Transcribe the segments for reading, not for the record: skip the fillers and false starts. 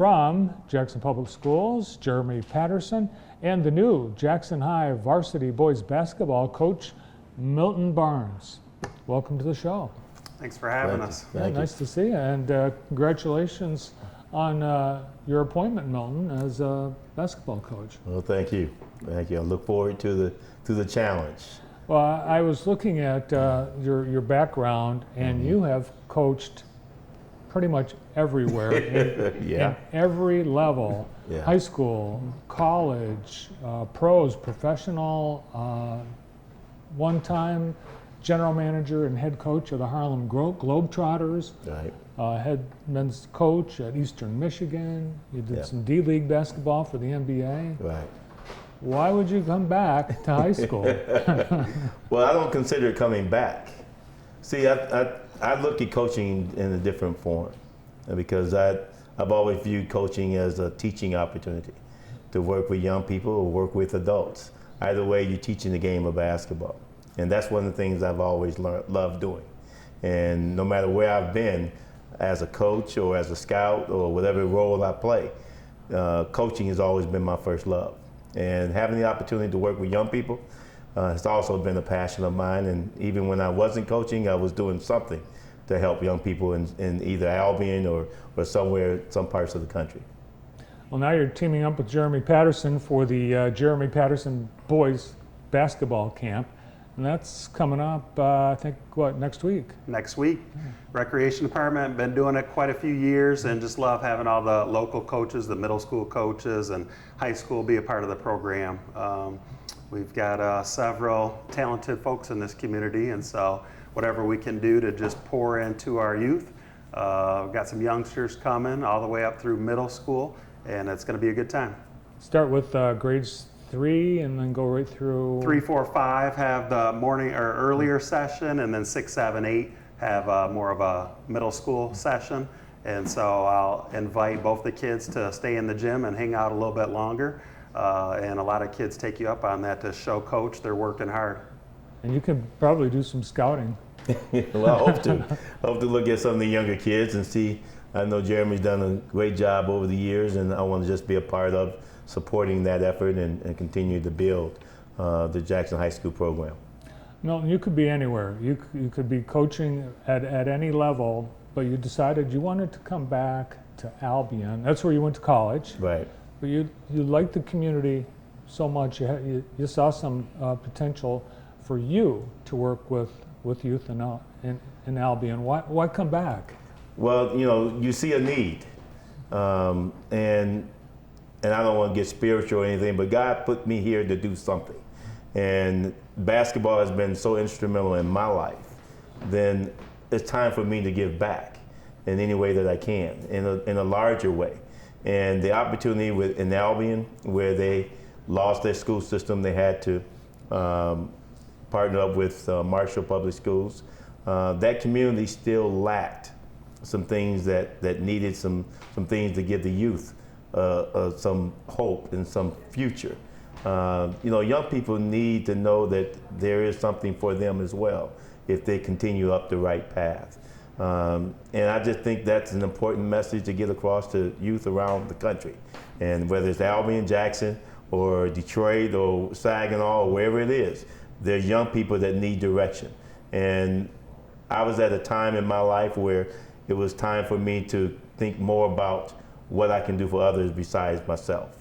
from Jackson Public Schools, Jeremy Patterson, and the new Jackson High varsity boys basketball coach, Milton Barnes. Welcome to the show. Thanks for having us. Nice to see you, and congratulations on your appointment, Milton, as a basketball coach. Well, thank you. Thank you. I look forward to the challenge. Well, I was looking at your background, and you have coached pretty much everywhere, in every level, high school, college, pros, professional, one-time general manager and head coach of the Harlem Globetrotters, head men's coach at Eastern Michigan. You did some D-League basketball for the NBA. Right. Why would you come back to high school? Well, I don't consider it coming back. See, I look at coaching in a different form because I've always viewed coaching as a teaching opportunity to work with young people or work with adults. Either way, you're teaching the game of basketball. And that's one of the things I've always loved doing. And no matter where I've been, as a coach or as a scout or whatever role I play, coaching has always been my first love. And having the opportunity to work with young people has also been a passion of mine. And even when I wasn't coaching, I was doing something to help young people in either Albion or some parts of the country. Well, now you're teaming up with Jeremy Patterson for the Jeremy Patterson Boys Basketball Camp. And that's coming up, I think, next week? Next week. Recreation Department, been doing it quite a few years and just love having all the local coaches, the middle school coaches and high school be a part of the program. We've got several talented folks in this community, and so whatever we can do to just pour into our youth. We've got some youngsters coming all the way up through middle school, and it's going to be a good time. Start with grades 3 and then go right through 3, 4, 5 have the morning or earlier session, and then 6, 7, 8 have more of a middle school session. And so I'll invite both the kids to stay in the gym and hang out a little bit longer. And a lot of kids take you up on that to show coach they're working hard. And you can probably do some scouting. Well, I hope to. I hope to look at some of the younger kids and see. I know Jeremy's done a great job over the years, and I want to just be a part of supporting that effort and continue to build the Jackson High School program. Milton, you could be anywhere. You could be coaching at any level, but you decided you wanted to come back to Albion. That's where you went to college. Right. But you liked the community so much. You saw some potential for you to work with youth in Albion. Why come back? Well, you see a need, and I don't want to get spiritual or anything, but God put me here to do something. And basketball has been so instrumental in my life. Then it's time for me to give back in any way that I can, in a larger way. And the opportunity in Albion, where they lost their school system, they had to partner up with Marshall Public Schools. That community still lacked some things that needed some things to give the youth some hope and some future. Young people need to know that there is something for them as well if they continue up the right path. And I just think that's an important message to get across to youth around the country. And whether it's Albion, Jackson, or Detroit, or Saginaw, or wherever it is, there's young people that need direction. And I was at a time in my life where it was time for me to think more about what I can do for others besides myself.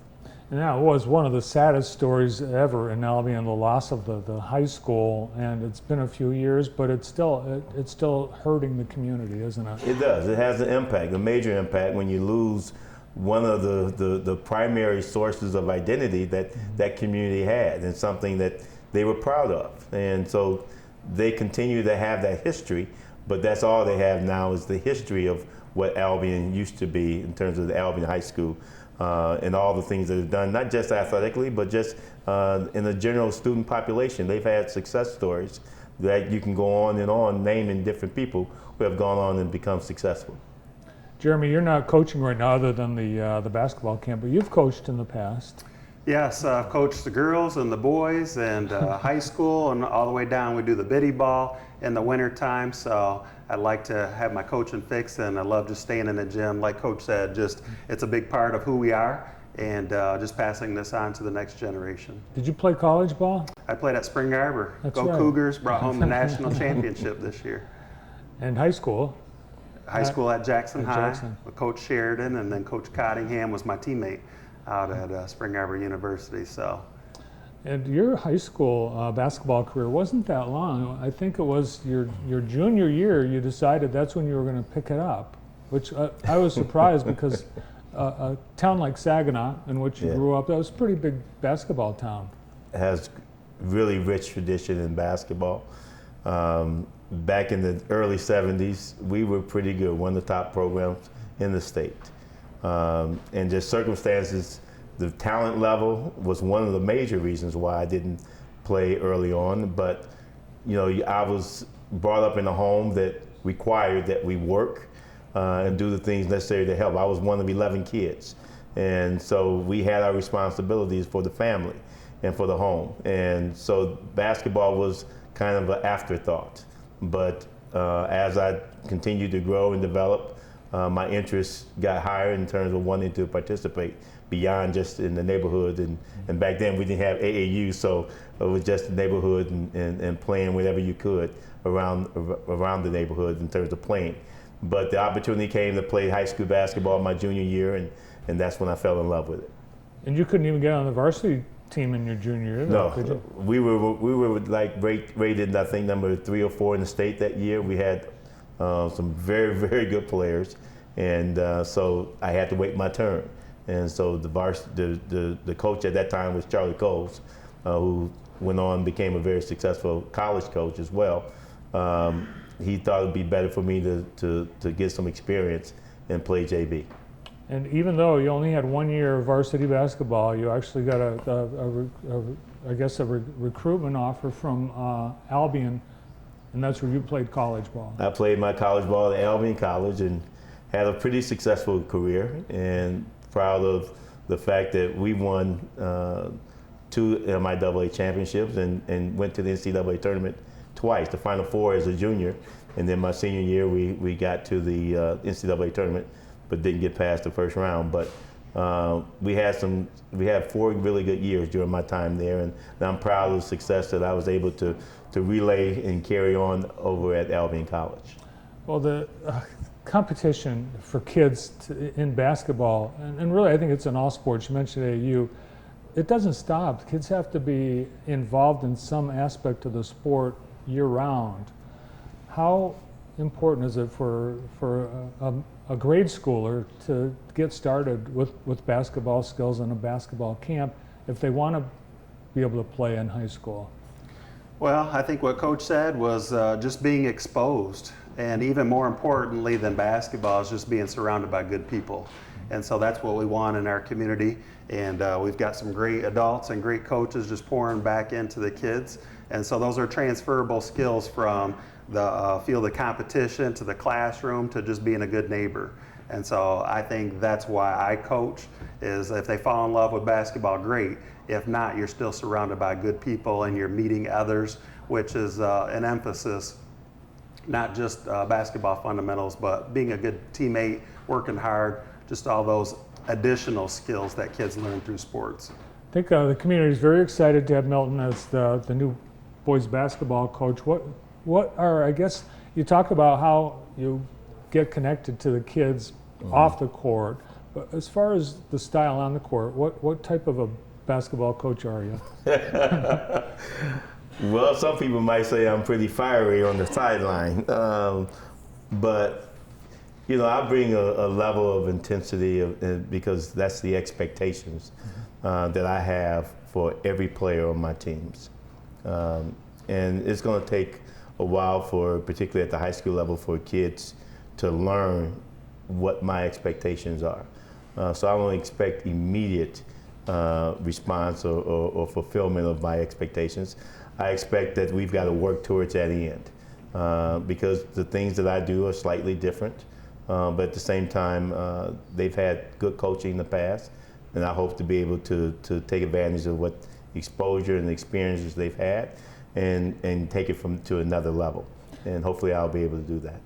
And that was one of the saddest stories ever in Albion, the loss of the high school, and it's been a few years, but it's still hurting the community, isn't it? It does. It has an impact, a major impact, when you lose one of the primary sources of identity that community had, and something that they were proud of. And so they continue to have that history, but that's all they have now is the history of what Albion used to be in terms of the Albion High School. And all the things that have done, not just athletically, but just in the general student population. They've had success stories that you can go on and on naming different people who have gone on and become successful. Jeremy, you're not coaching right now other than the basketball camp, but you've coached in the past. Yes, I've coached the girls and the boys and high school and all the way down. We do the biddy ball in the winter time, so I like to have my coaching fix, and I love just staying in the gym. Like Coach said, just it's a big part of who we are, and just passing this on to the next generation. Did you play college ball? I played at Spring Arbor. That's Go right. Cougars, brought home the national championship this year. And high school? High school at Jackson High Jackson. with Coach Sheridan, and then Coach Cottingham was my teammate out at Spring Arbor University. So, And your high school basketball career wasn't that long. I think it was your junior year you decided that's when you were going to pick it up, which I was surprised because a town like Saginaw, in which you grew up, that was a pretty big basketball town. It has really rich tradition in basketball. Back in the early 70s, we were pretty good, one of the top programs in the state. And just circumstances, the talent level was one of the major reasons why I didn't play early on. But, you know, I was brought up in a home that required that we work and do the things necessary to help. I was one of 11 kids. And so we had our responsibilities for the family and for the home. And so basketball was kind of an afterthought. But as I continued to grow and develop, my interests got higher in terms of wanting to participate beyond just in the neighborhood. And back then we didn't have AAU, so it was just the neighborhood and playing wherever you could around the neighborhood in terms of playing. But the opportunity came to play high school basketball my junior year, and that's when I fell in love with it. And you couldn't even get on the varsity team in your junior year, No, could you? we were like rated, I think, number 3 or 4 in the state that year. We had some very, very good players, and so I had to wait my turn. And so the coach at that time was Charlie Coles, who went on and became a very successful college coach as well. He thought it'd be better for me to get some experience and play JV. And even though you only had 1 year of varsity basketball, you actually got a recruitment offer from Albion, and that's where you played college ball. I played my college ball at Albion College and had a pretty successful career, and proud of the fact that we won 2 MIAA championships and went to the NCAA tournament twice, the Final Four as a junior, and then my senior year we got to the NCAA tournament, but didn't get past the first round. But we had 4 really good years during my time there, and I'm proud of the success that I was able to relay and carry on over at Albion College. Well, the competition for kids in basketball, and really I think it's in all sports, you mentioned AAU, it doesn't stop. Kids have to be involved in some aspect of the sport year-round. How important is it for a grade schooler to get started with basketball skills in a basketball camp if they want to be able to play in high school? Well, I think what Coach said was just being exposed, and even more importantly than basketball is just being surrounded by good people. And so that's what we want in our community, and we've got some great adults and great coaches just pouring back into the kids. And so those are transferable skills from the field of competition to the classroom to just being a good neighbor. And so I think that's why I coach, is if they fall in love with basketball, great. If not, you're still surrounded by good people and you're meeting others, which is an emphasis, not just basketball fundamentals, but being a good teammate, working hard, just all those additional skills that kids learn through sports. I think the community is very excited to have Milton as the new boys basketball coach. What are, I guess, you talk about how you get connected to the kids off the court, but as far as the style on the court, what type of a basketball coach are you? Well, some people might say I'm pretty fiery on the sideline, but you know, I bring a level of intensity because that's the expectations that I have for every player on my teams, and it's going to take a while particularly at the high school level, for kids to learn what my expectations are. So I don't expect immediate response or fulfillment of my expectations. I expect that we've got to work towards that end because the things that I do are slightly different, but at the same time, they've had good coaching in the past, and I hope to be able to take advantage of what exposure and experiences they've had, and take it to another level. And hopefully I'll be able to do that.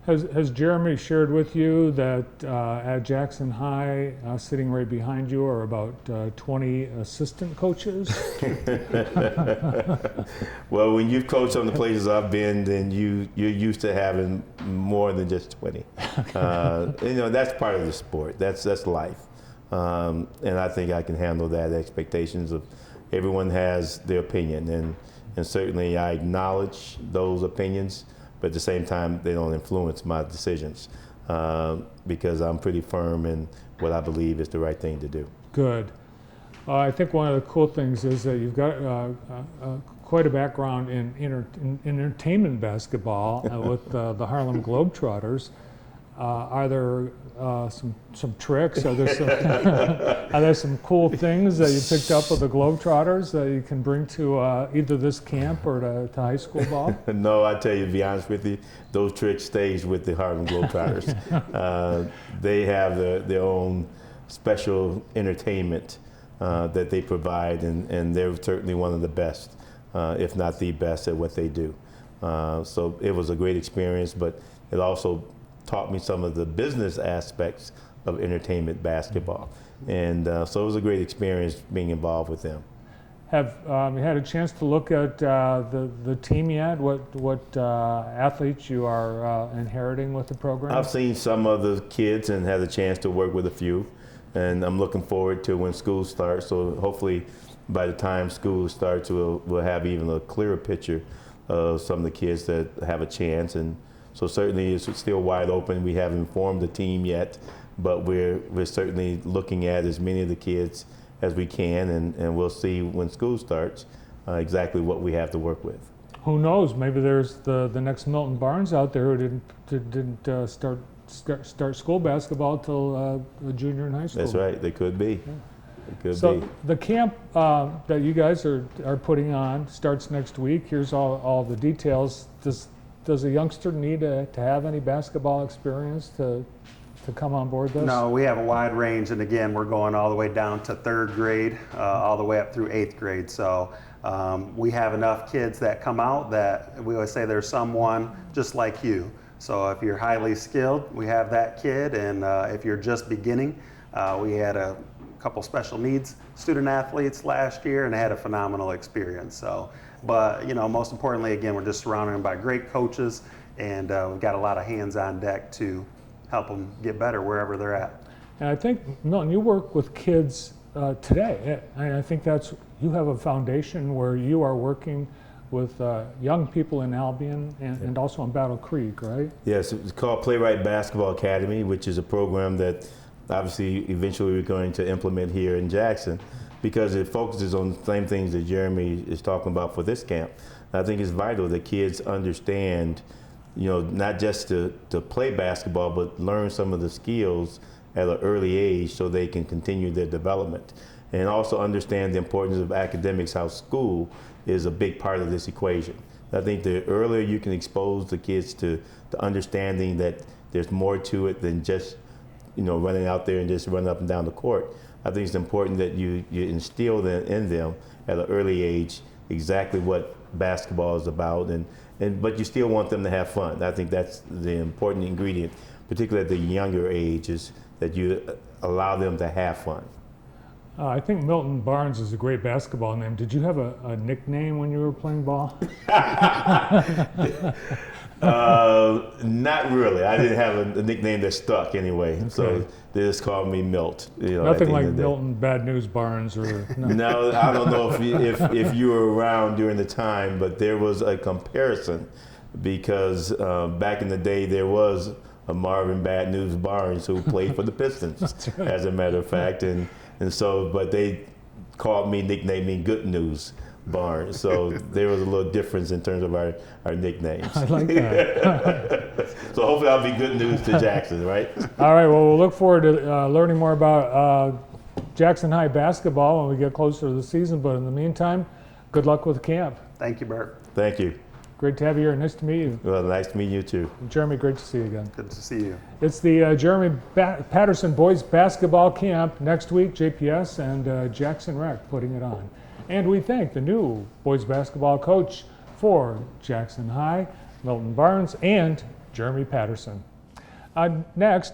Has Jeremy shared with you that at Jackson High, sitting right behind you, are about 20 assistant coaches? Well, when you've coached on the places I've been, then you're used to having more than just 20. That's part of the sport. That's life. And I think I can handle that. Expectations of everyone has their opinion, and certainly I acknowledge those opinions. But at the same time, they don't influence my decisions because I'm pretty firm in what I believe is the right thing to do. Good. I think one of the cool things is that you've got quite a background in entertainment basketball with the Harlem Globetrotters. Are there some tricks? Are there some cool things that you picked up with the Globetrotters that you can bring to either this camp or to high school ball? No, I tell you, to be honest with you, those tricks stays with the Harlem Globetrotters. They have their own special entertainment that they provide, and they're certainly one of the best, if not the best, at what they do. So it was a great experience, but it also taught me some of the business aspects of entertainment basketball. And so it was a great experience being involved with them. Have you had a chance to look at the team yet? What athletes you are inheriting with the program? I've seen some of the kids and had a chance to work with a few. And I'm looking forward to when school starts. So hopefully by the time school starts, we'll have even a clearer picture of some of the kids that have a chance. And so certainly it's still wide open. We haven't formed the team yet, but we're certainly looking at as many of the kids as we can, and we'll see when school starts exactly what we have to work with. Who knows? Maybe there's the next Milton Barnes out there who didn't start school basketball till a junior in high school. That's right. They could be. Yeah. It could so be. The camp that you guys are putting on starts next week. Here's all the details. Does a youngster need to have any basketball experience to come on board this? No, we have a wide range, and again, we're going all the way down to 3rd grade, all the way up through 8th grade. So we have enough kids that come out that we always say there's someone just like you. So if you're highly skilled, we have that kid, and if you're just beginning, we had a couple special needs student athletes last year, and they had a phenomenal experience. So. But most importantly, again, we're just surrounded by great coaches, and we've got a lot of hands on deck to help them get better wherever they're at. And I think, Milton, you work with kids today. And I think you have a foundation where you are working with young people in Albion and also in Battle Creek, right? Yes, it's called Playwright Basketball Academy, which is a program that obviously eventually we're going to implement here in Jackson, because it focuses on the same things that Jeremy is talking about for this camp. I think it's vital that kids understand, not just to play basketball, but learn some of the skills at an early age so they can continue their development. And also understand the importance of academics, how school is a big part of this equation. I think the earlier you can expose the kids to the understanding that there's more to it than just, running out there and just running up and down the court. I think it's important that you instill in them at an early age exactly what basketball is about, but you still want them to have fun. I think that's the important ingredient, particularly at the younger ages, that you allow them to have fun. I think Milton Barnes is a great basketball name. Did you have a nickname when you were playing ball? Not really. I didn't have a nickname that stuck anyway. Okay. So they just called me Milt. Nothing like Milton Bad News Barnes or no. No, I don't know if you were around during the time, but there was a comparison because back in the day there was a Marvin Bad News Barnes who played for the Pistons, right. As a matter of fact, and so but they nicknamed me Good News Barnes. So there was a little difference in terms of our nicknames. I like that. So hopefully I'll be good news to Jackson, right? All right, well, we'll look forward to learning more about Jackson High basketball when we get closer to the season. But in the meantime, good luck with camp. Thank you, Bert. Thank you. Great to have you here. Nice to meet you. Well, nice to meet you too. Jeremy, great to see you again. Good to see you. It's the Jeremy Patterson Boys Basketball Camp next week, JPS and Jackson Rec putting it on. And we thank the new boys basketball coach for Jackson High, Milton Barnes, and Jeremy Patterson. Next,